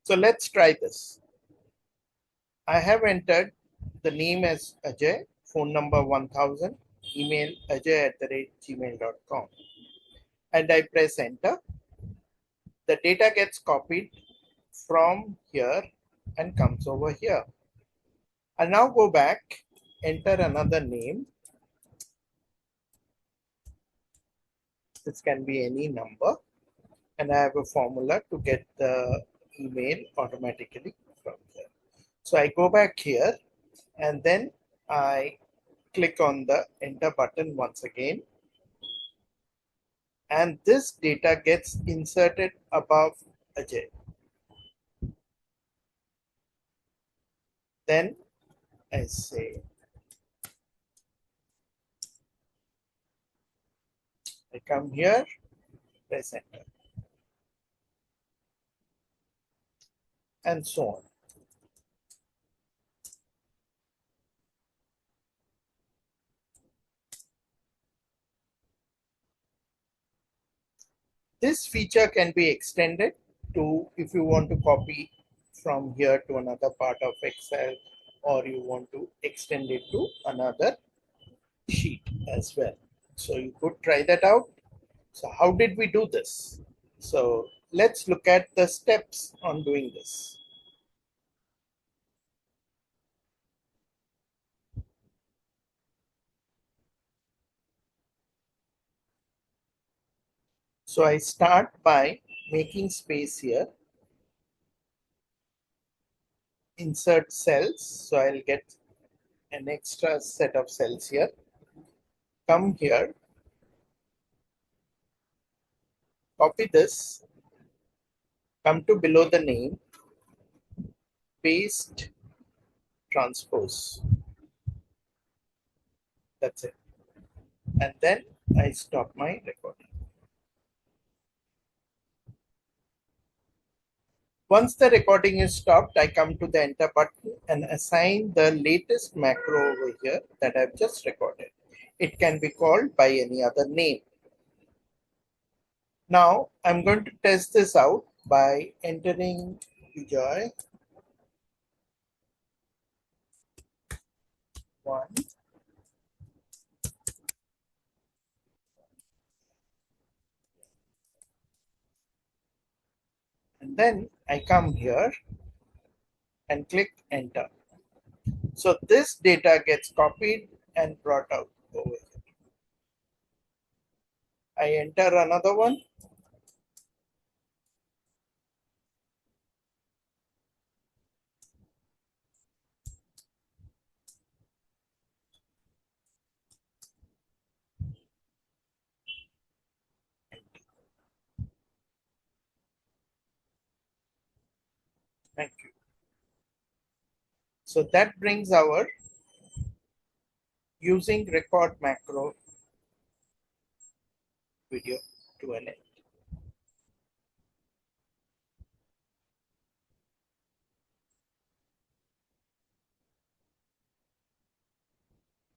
So let's try this. I have entered the name as Ajay, phone number 1000, email ajay@gmail.com, and I press enter. The data gets copied from here and comes over here. I'll now go back, enter another name. This can be any number, and I have a formula to get the email automatically from here. So I go back here and then I click on the enter button once again, and this data gets inserted above Ajay. Then I say I come here, press enter, and so on. This feature can be extended to if you want to copy from here to another part of Excel, or you want to extend it to another sheet as well. So you could try that out. So how did we do this? So let's look at the steps on doing this. So I start by making space here, insert cells. So I'll get an extra set of cells here. Come here, copy this, come to below the name, paste, transpose. That's it. And then I stop my recording. Once the recording is stopped, I come to the enter button and assign the latest macro over here that I've just recorded. It can be called by any other name. Now I'm going to test this out by entering Vijay 1. And then I come here and click enter. So this data gets copied and brought out over here. I enter another one. Thank you. So that brings our using record macro video to an end.